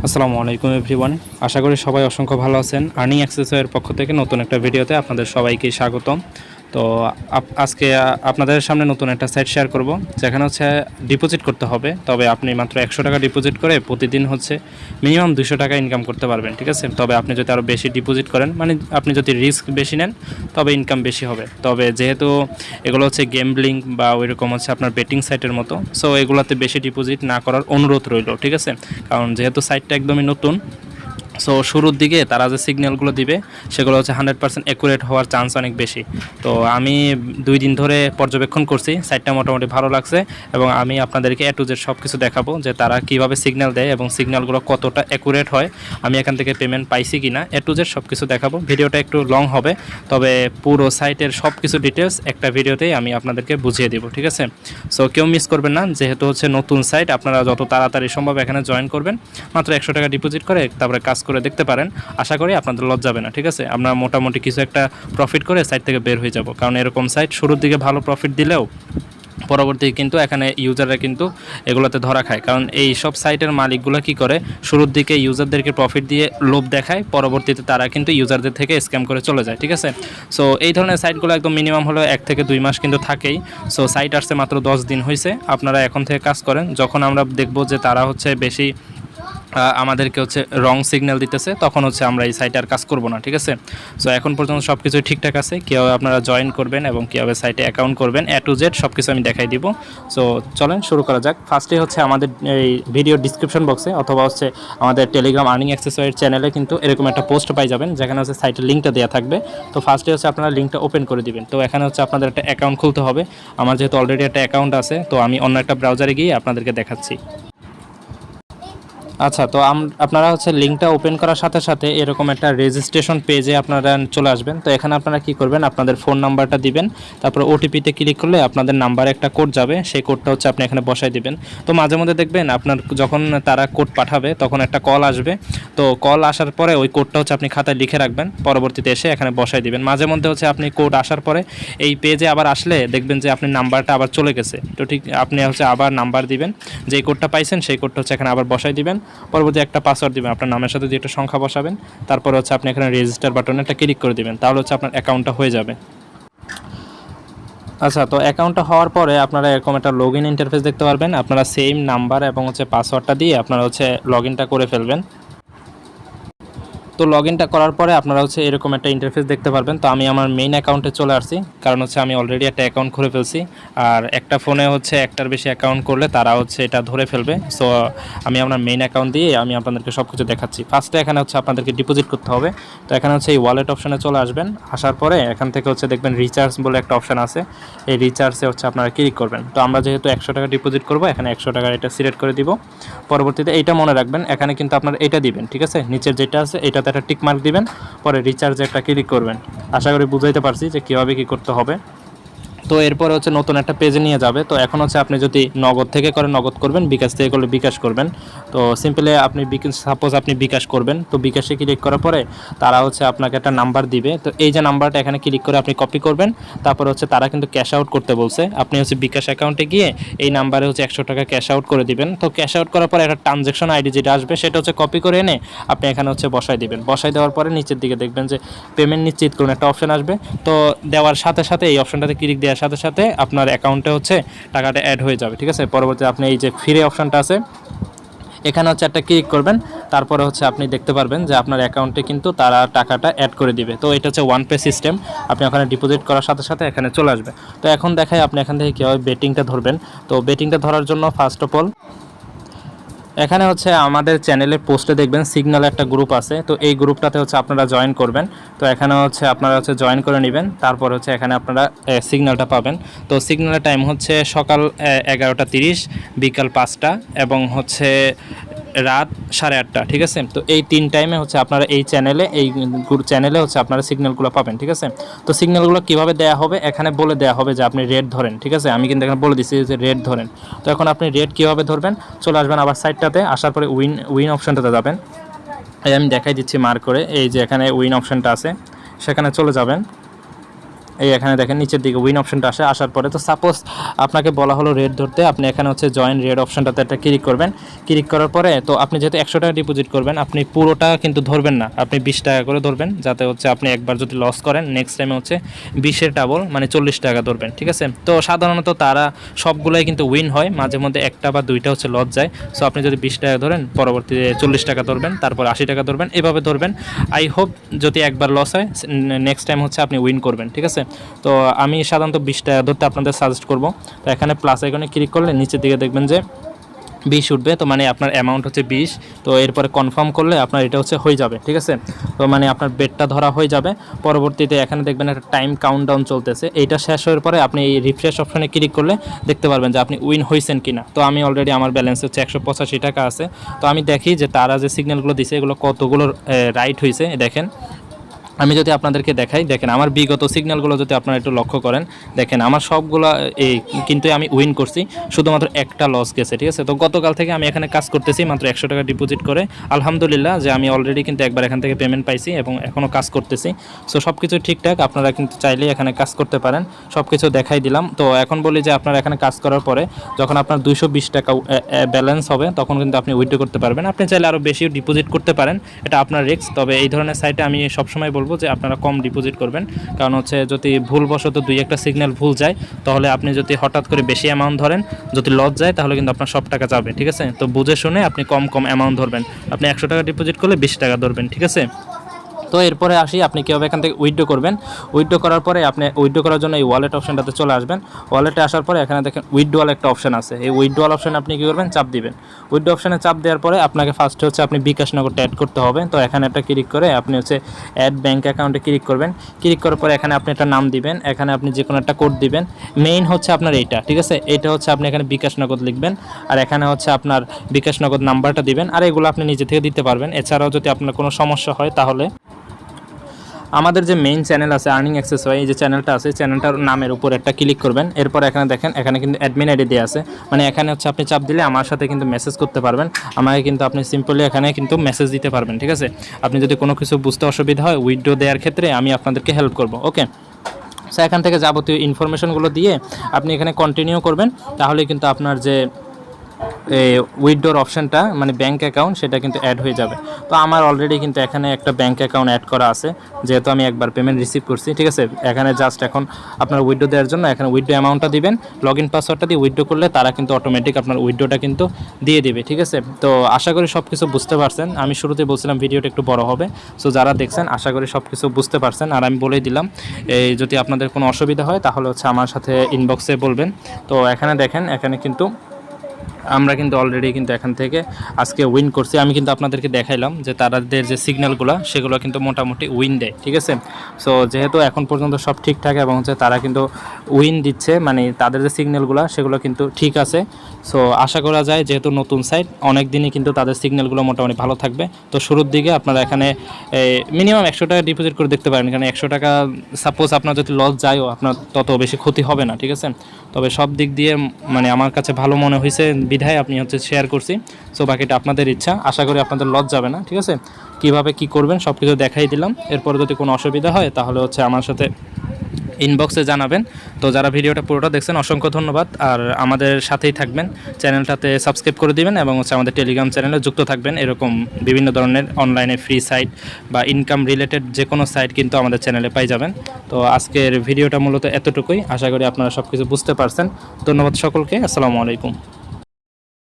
আসসালামু আলাইকুম এভরিওয়ান। আশা করি সবাই অসংখ্য ভালো আছেন। আর্নিং অ্যাক্সেসওয়্যার পক্ষ থেকে নতুন একটা ভিডিওতে আপনাদের সবাইকে স্বাগতম। তো আজকে আপনাদের সামনে নতুন একটা সাইট শেয়ার করব, যেখানে হচ্ছে ডিপোজিট করতে হবে। তবে আপনি মাত্র 100 টাকা ডিপোজিট করে প্রতিদিন হচ্ছে মিনিমাম 200 টাকা ইনকাম করতে পারবেন, ঠিক আছে? তবে আপনি যদি আরও বেশি ডিপোজিট করেন, মানে আপনি যদি রিস্ক বেশি নেন, তবে ইনকাম বেশি হবে। তবে যেহেতু এগুলো হচ্ছে গেমব্লিং বা ওইরকম হচ্ছে আপনার বেটিং সাইটের মতো, সো এগুলোতে বেশি ডিপোজিট না করার অনুরোধ রইল, ঠিক আছে? কারণ যেহেতু সাইটটা একদমই নতুন, সো শুরুর দিকে তারা যে সিগন্যালগুলো দিবে সেগুলো হচ্ছে 100% অ্যাকুরেট হওয়ার চান্স অনেক বেশি। তো আমি 2 দিন ধরে পর্যবেক্ষণ করছি, সাইটটা মোটামুটি ভালো লাগছে এবং আমি আপনাদেরকে এ টু জেড সব কিছু দেখাবো যে তারা কীভাবে সিগন্যাল দেয় এবং সিগন্যালগুলো কতটা অ্যাকুরেট হয়, আমি এখান থেকে পেমেন্ট পাইছি কি না, এ টু জেড সব কিছু দেখাবো। ভিডিওটা একটু লং হবে, তবে পুরো সাইটের সব কিছু ডিটেলস একটা ভিডিওতেই আমি আপনাদেরকে বুঝিয়ে দেবো, ঠিক আছে? সো কেউ মিস করবেন না, যেহেতু হচ্ছে নতুন সাইট, আপনারা যত তাড়াতাড়ি সম্ভব এখানে জয়েন করবেন। মাত্র 100 টাকা ডিপোজিট করে তারপরে কাজ করে দেখতে পারেন। আশা করি আপনাদের লজ্জা যাবে না, ঠিক আছে? আমরা মোটামুটি কিছু একটা প্রফিট করে সাইট থেকে বের হয়ে যাব, কারণ এরকম সাইট শুরুর দিকে ভালো প্রফিট দিলেও পরবর্তী কিন্তু এখানে ইউজাররা কিন্তু এগুলোতে ধরা খায়। কারণ এই সব সাইটের মালিকগুলো কি করে, শুরুর দিকে ইউজারদেরকে প্রফিট দিয়ে লোভ দেখায়, পরবর্তীতে তারা কিন্তু ইউজারদের থেকে স্ক্যাম করে চলে যায়, ঠিক আছে? সো এই ধরনের সাইটগুলো একদম মিনিমাম হলো 1 থেকে 2 মাস কিন্তু থাকেই। সো সাইট আসছে মাত্র 10 দিন হয়েছে, আপনারা এখন থেকে কাজ করেন। যখন আমরা দেখব যে তারা হচ্ছে বেশি আমাদেরকে হচ্ছে রং সিগন্যাল দিতেছে, তখন হচ্ছে আমরা এই সাইটে আর কাজ করব না, ঠিক আছে? সো এখন পর্যন্ত সব কিছুই ঠিকঠাক আছে। কীভাবে আপনারা জয়েন করবেন এবং কীভাবে সাইটে অ্যাকাউন্ট করবেন, এ টু জেড সব কিছু আমি দেখাই দিব। সো চলেন শুরু করা যাক। ফার্স্টে হচ্ছে আমাদের এই ভিডিও ডিসক্রিপশন বক্সে অথবা হচ্ছে আমাদের টেলিগ্রাম আর্নিং অ্যাক্সেসওয়্যার চ্যানেলে কিন্তু এরকম একটা পোস্ট পাই যাবেন, যেখানে হচ্ছে সাইটের লিঙ্কটা দেওয়া থাকবে। তো ফার্স্টে হচ্ছে আপনারা লিঙ্কটা ওপেন করে দিবেন। তো এখানে হচ্ছে আপনাদের একটা অ্যাকাউন্ট খুলতে হবে। আমার যেহেতু অলরেডি একটা অ্যাকাউন্ট আছে, তো আমি অন্য একটা ব্রাউজারে গিয়ে আপনাদেরকে দেখাচ্ছি। আচ্ছা, তো আপনারা হচ্ছে লিঙ্কটা ওপেন করার সাথে সাথে এরকম একটা রেজিস্ট্রেশন পেজে আপনারা চলে আসবেন। তো এখানে আপনারা কি করবেন, আপনাদের ফোন নাম্বারটা দিবেন, তারপর ওটিপিতে ক্লিক করলে আপনাদের নাম্বারে একটা কোড যাবে, সেই কোডটা হচ্ছে আপনি এখানে বসাই দিবেন। তো মাঝে মধ্যে দেখবেন আপনার যখন তারা কোড পাঠাবে তখন একটা কল আসবে। তো কল আসার পরে ওই কোডটা হচ্ছে আপনি খাতায় লিখে রাখবেন, পরবর্তীতে এসে এখানে বসাই দিবেন। মাঝে মধ্যে হচ্ছে আপনি কোড আসার পরে এই পেজে আবার আসলে দেখবেন যে আপনি নাম্বারটা আবার চলে গেছে। তো ঠিক আপনি হচ্ছে আবার নাম্বার দিবেন, যেই কোডটা পাইছেন সেই কোডটা হচ্ছে এখানে আবার বসাই দিবেন। পরবর্তী একটা পাসওয়ার্ড দিবেন, আপনার নামের সাথে দিয়ে একটা সংখ্যা বসাবেন, তারপর হচ্ছে আপনি এখানে রেজিস্টার বাটনে একটা ক্লিক করে দিবেন, তাহলে হচ্ছে আপনার অ্যাকাউন্টটা হয়ে যাবে। আচ্ছা, তো অ্যাকাউন্টটা হওয়ার পরে আপনারা এরকম একটা লগ ইন ইন্টারফেস দেখতে পারবেন। আপনারা সেম নাম্বার এবং হচ্ছে পাসওয়ার্ডটা দিয়ে আপনারা হচ্ছে লগ ইনটা করে ফেলবেন। তো লগ ইনটা করার পরে আপনারা হচ্ছে এরকম একটা ইন্টারফেস দেখতে পারবেন। তো আমি আমার মেইন অ্যাকাউন্টে চলে আসছি, কারণ হচ্ছে আমি অলরেডি একটা অ্যাকাউন্ট খুলে ফেলছি। আর একটা ফোনে হচ্ছে একটার বেশি অ্যাকাউন্ট করলে তারা হচ্ছে এটা ধরে ফেলবে। সো আমি আমার মেইন অ্যাকাউন্ট দিয়ে আমি আপনাদেরকে সব কিছু দেখাচ্ছি। ফার্স্টে এখানে হচ্ছে আপনাদেরকে ডিপোজিট করতে হবে। তো এখানে হচ্ছে এই ওয়ালেট অপশানে চলে আসবেন। আসার পরে এখান থেকে হচ্ছে দেখবেন রিচার্জ বলে একটা অপশান আছে, এই রিচার্জে হচ্ছে আপনারা ক্লিক করবেন। তো আমরা যেহেতু 100 টাকা ডিপোজিট করবো, এখানে 100 টাকার এটা সিলেক্ট করে দিব। পরবর্তীতে এইটা মনে রাখবেন, এখানে কিন্তু আপনার এটা দিবেন, ঠিক আছে? নিচের যেটা আছে এটাতে একটা টিক মার্ক দিবেন, পরে রিচার্জে একটা ক্লিক করবেন। আশা করি বুঝাইতে পারছি যে কীভাবে কী করতে হবে। তো এরপরে হচ্ছে নতুন একটা পেজে নিয়ে যাবে। তো এখন হচ্ছে আপনি যদি নগদ থেকে করেন নগদ করবেন, বিকাশ থেকে করলে বিকাশ করবেন। তো সিম্পলি আপনি সাপোজ আপনি বিকাশ করবেন, তো বিকাশে ক্লিক করার পরে তারা হচ্ছে আপনাকে একটা নাম্বার দিবে। তো এই যে নাম্বারটা এখানে ক্লিক করে আপনি কপি করবেন, তারপর হচ্ছে তারা কিন্তু ক্যাশ আউট করতে বলছে, আপনি হচ্ছে বিকাশ অ্যাকাউন্টে গিয়ে এই নাম্বারে হচ্ছে 100 টাকা ক্যাশ আউট করে দিবেন। তো ক্যাশ আউট করার পরে একটা ট্রানজ্যাকশন আইডি যেটা আসবে সেটা হচ্ছে কপি করে এনে আপনি এখানে হচ্ছে বসাই দিবেন। বসাই দেওয়ার পরে নিচের দিকে দেখবেন যে পেমেন্ট নিশ্চিত করুন একটা অপশন আসবে। তো দেওয়ার সাথে সাথে এই অপশনটাতে ক্লিক দেওয়ার সাথে সাথে আপনার অ্যাকাউন্টে হচ্ছে টাকাটা অ্যাড হয়ে যাবে, ঠিক আছে? পরবর্তীতে আপনি এই যে ফ্রি অপশনটা আছে এখানে হচ্ছে একটা ক্লিক করবেন, তারপরে হচ্ছে আপনি দেখতে পারবেন যে আপনার অ্যাকাউন্টে কিন্তু তারা টাকাটা অ্যাড করে দিবে। তো এটা হচ্ছে ওয়ান পে সিস্টেম, আপনি ওখানে ডিপোজিট করার সাথে সাথে এখানে চলে আসবে। তো এখন দেখাই আপনি এখান থেকে কীভাবে বেটিংটা ধরবেন। তো বেটিংটা ধরার জন্য ফার্স্ট অফ অল এখানে হচ্ছে আমাদের চ্যানেলের পোস্টে দেখবেন সিগন্যাল একটা গ্রুপ আছে, তো এই গ্রুপটাতে হচ্ছে আপনারা জয়েন করবেন। তো এখানে হচ্ছে আপনারা হচ্ছে জয়েন করে নেবেন, তারপর হচ্ছে এখানে আপনারা সিগন্যালটা পাবেন। তো সিগন্যালের টাইম হচ্ছে সকাল 11:30, বিকাল 5টা এবং হচ্ছে রাত 8:30, ঠিক আছে? তো এই 3 টাইমে হচ্ছে আপনারা এই চ্যানেলে হচ্ছে আপনারা সিগন্যালগুলো পাবেন, ঠিক আছে? তো সিগন্যালগুলো কীভাবে দেওয়া হবে এখানে বলে দেওয়া হবে যে আপনি রেড ধরেন, ঠিক আছে? আমি কিন্তু এখানে বলে দিচ্ছি যে রেড ধরেন। তো এখন আপনি রেড কীভাবে ধরবেন, চলে আসবেন আবার সাইডটাতে, আসার পরে উইন অপশানটাতে যাবেন। এই আমি দেখাই দিচ্ছি মার্ক করে, এই যে এখানে উইন অপশানটা আছে সেখানে চলে যাবেন। এই এখানে দেখেন নিচের দিকে উইন অপশনটা আসার পরে তো সাপোজ আপনাকে বলা হলো রেড ধরতে, আপনি এখানে হচ্ছে জয়েন রেড অপশনটাতে একটা ক্লিক করবেন। ক্লিক করার পরে তো আপনি যেহেতু 100 টাকা ডিপোজিট করবেন, আপনি পুরোটা কিন্তু ধরবেন না, আপনি 20 টাকা করে ধরবেন, যাতে হচ্ছে আপনি একবার যদি লস করেন নেক্সট টাইমে হচ্ছে 20-এর ডাবল মানে 40 টাকা ধরবেন, ঠিক আছে। তো সাধারণত তারা সবগুলাই কিন্তু উইন হয়, মাঝে মধ্যে একটা বা দুইটা হচ্ছে লস যায়। সো আপনি যদি 20 টাকা ধরেন, পরবর্তীতে 40 টাকা ধরবেন, তারপর 80 টাকা ধরবেন, এভাবে ধরবেন। আই হোপ যদি একবার লস হয় নেক্সট টাইম হচ্ছে আপনি উইন করবেন, ঠিক আছে। তো আমি সাধারণত 20 টাকা ধরতে আপনাদের সাজেস্ট করব। তো এখানে প্লাস আইকনে ক্লিক করলে নিচের দিকে দেখবেন যে 20 উঠবে, তো মানে আপনার অ্যামাউন্ট হচ্ছে 20। তো এরপরে কনফার্ম করলে আপনার এটা হচ্ছে হয়ে যাবে, ঠিক আছে। তো মানে আপনার বেটটা ধরা হয়ে যাবে। পরবর্তীতে এখানে দেখবেন একটা টাইম কাউন্টডাউন চলতেছে, এইটা শেষ হওয়ার পরে আপনি এই রিফ্রেশ অপশনে ক্লিক করলে দেখতে পারবেন যে আপনি উইন হয়েছেন কিনা। তো আমি অলরেডি আমার ব্যালেন্স হচ্ছে 185 টাকা আছে। তো আমি দেখি যে তারা যে সিগন্যালগুলো দিছে এগুলো কতগুলো রাইট হয়েছে। দেখেন আমি যদি আপনাদেরকে দেখাই, দেখেন আমার বিগত সিগন্যালগুলো যদি আপনারা একটু লক্ষ্য করেন, দেখেন আমার সবগুলো এই কিন্তু আমি উইন করছি, শুধুমাত্র একটা লস গেছে, ঠিক আছে। তো গতকাল থেকে আমি এখানে কাজ করতেছি মাত্র 100 টাকা ডিপোজিট করে। আলহামদুলিল্লাহ যে আমি অলরেডি কিন্তু একবার এখান থেকে পেমেন্ট পাইছি এবং এখনও কাজ করতেছি। সো সব কিছু ঠিকঠাক, আপনারা কিন্তু চাইলেই এখানে কাজ করতে পারেন। সব কিছু দেখাই দিলাম। তো এখন বলি যে আপনারা এখানে কাজ করার পরে যখন আপনার 220 টাকা ব্যালেন্স হবে তখন কিন্তু আপনি উইথড্র করতে পারবেন। আপনি চাইলে আরও বেশি ডিপোজিট করতে পারেন, এটা আপনার রিস্ক। তবে এই ধরনের সাইটে আমি সবসময় বলবো যে আপনারা কম ডিপোজিট করবেন, কারণ হচ্ছে যদি ভুলবশত দুই একটা সিগন্যাল ভুল যায় তাহলে আপনি যদি হঠাৎ করে বেশি অ্যামাউন্ট ধরেন, যদি লস যায় তাহলে কিন্তু আপনার সব টাকা যাবে, ঠিক আছে। তো বুঝে শুনে আপনি কম অ্যামাউন্ট ধরবেন। আপনি 100 টাকা ডিপোজিট করলে 20 টাকা ধরবেন, ঠিক আছে। তো এরপরে আসি আপনি কীভাবে এখান থেকে উইথড্র করবেন। উইথড্র করার পরে আপনি উইথড্র করার জন্য এই ওয়ালেট অপশনটাতে চলে আসবেন। ওয়ালেটে আসার পরে এখানে দেখেন উইথড্রয়াল একটা অপশন আছে, এই উইথড্রয়াল অপশনে আপনি কী করবেন, চাপ দিবেন। উইথড্র অপশনে চাপ দেওয়ার পরে আপনাকে ফার্স্টে হচ্ছে আপনি বিকাশ নগরটা অ্যাড করতে হবে। তো এখানে একটা ক্লিক করে আপনি হচ্ছে অ্যাড ব্যাঙ্ক অ্যাকাউন্টে ক্লিক করবেন। ক্লিক করার পরে এখানে আপনি একটা নাম দিবেন, এখানে আপনি যে কোনো একটা কোড দিবেন। মেইন হচ্ছে আপনার এইটা, ঠিক আছে। এইটা হচ্ছে আপনি এখানে বিকাশ নগদ লিখবেন, আর এখানে হচ্ছে আপনার বিকাশ নগদ নাম্বারটা দিবেন, আর এগুলো আপনি নিজে থেকে দিতে পারবেন। এছাড়াও যদি আপনার কোনো সমস্যা হয় তাহলে আমাদের যে মেইন চ্যানেল আছে আর্নিং অ্যাক্সেসরি, এই যে চ্যানেলটা আছে, চ্যানেলটার নামের উপর একটা ক্লিক করবেন। এরপর এখানে দেখেন এখানে কিন্তু অ্যাডমিন আইডি দেওয়া আছে, মানে এখানে হচ্ছে আপনি চাপ দিলে আমার সাথে কিন্তু মেসেজ করতে পারবেন। আমাকে কিন্তু আপনি সিম্পলি এখানে কিন্তু মেসেজ দিতে পারবেন, ঠিক আছে। আপনি যদি কোনো কিছু বুঝতে অসুবিধা হয় উইথড্র দেওয়ার ক্ষেত্রে আমি আপনাদেরকে হেল্প করব, ওকে। সো এখান থেকে যাবতীয় ইনফরমেশনগুলো দিয়ে আপনি এখানে কন্টিনিউ করবেন, তাহলে কিন্তু আপনার যে উইথড্রর অপশানটা মানে ব্যাঙ্ক অ্যাকাউন্ট সেটা কিন্তু অ্যাড হয়ে যাবে। তো আমার অলরেডি কিন্তু এখানে একটা ব্যাঙ্ক অ্যাকাউন্ট অ্যাড করা আছে, যেহেতু আমি একবার পেমেন্ট রিসিভ করছি, ঠিক আছে। এখানে জাস্ট এখন আপনার উইথড্র দেওয়ার জন্য এখানে উইথড্র অ্যামাউন্টটা দিবেন, লগ ইন পাসওয়ার্ডটা দিয়ে উইথড্র করলে তারা কিন্তু অটোমেটিক আপনার উইথড্রটা কিন্তু দিয়ে দেবে, ঠিক আছে। তো আশা করি সব কিছু বুঝতে পারছেন। আমি শুরুতে বলছিলাম ভিডিওটা একটু বড় হবে, সো যারা দেখছেন আশা করি সব কিছু বুঝতে পারছেন। আর আমি বলেই দিলাম এই যদি আপনাদের কোনো অসুবিধা হয় তাহলে হচ্ছে আমার সাথে ইনবক্সে বলবেন। তো এখানে দেখেন এখানে কিন্তু আমরা কিন্তু অলরেডি কিন্তু এখান থেকে আজকে উইন করছি। আমি কিন্তু আপনাদেরকে দেখাইলাম যে তাদের যে সিগন্যালগুলো সেগুলো কিন্তু মোটামুটি উইন দেয়, ঠিক আছে। সো যেহেতু এখন পর্যন্ত সব ঠিকঠাক এবং হচ্ছে তারা কিন্তু উইন দিচ্ছে, মানে তাদের যে সিগন্যালগুলো সেগুলো কিন্তু ঠিক আছে। সো আশা করা যায় যেহেতু নতুন সাইট অনেক দিনই কিন্তু তাদের সিগন্যালগুলো মোটামুটি ভালো থাকবে। তো শুরুর দিকে আপনারা এখানে মিনিমাম 100 টাকা ডিপোজিট করে দেখতে পারেন, কারণ 100 টাকা সাপোজ আপনার যদি লস যায়ও আপনার তত বেশি ক্ষতি হবে না, ঠিক আছে। তবে সব দিক দিয়ে মানে আমার কাছে ভালো মনে হয়েছে বিধায় আপনি হচ্ছে শেয়ার করছি। সো বাকিটা আপনাদের ইচ্ছা, আশা করি আপনাদের লস যাবে না, ঠিক আছে। কীভাবে কী করবেন সব কিছু দেখাই দিলাম। এরপরে যদি কোনো অসুবিধা হয় তাহলে হচ্ছে আমার সাথে ইনবক্সে জানাবেন। তো যারা ভিডিওটা পুরোটা দেখছেন অসংখ্য ধন্যবাদ, আর আমাদের সাথেই থাকবেন, চ্যানেলটাতে সাবস্ক্রাইব করে দিবেন এবং হচ্ছে আমাদের টেলিগ্রাম চ্যানেলে যুক্ত থাকবেন। এরকম বিভিন্ন ধরনের অনলাইনে ফ্রি সাইট বা ইনকাম রিলেটেড যে কোনো সাইট কিন্তু আমাদের চ্যানেলে পাই যাবেন। তো আজকের ভিডিওটা মূলত এতটুকুই, আশা করি আপনারা সব কিছু বুঝতে পারছেন। ধন্যবাদ সকলকে, আসসালামু আলাইকুম।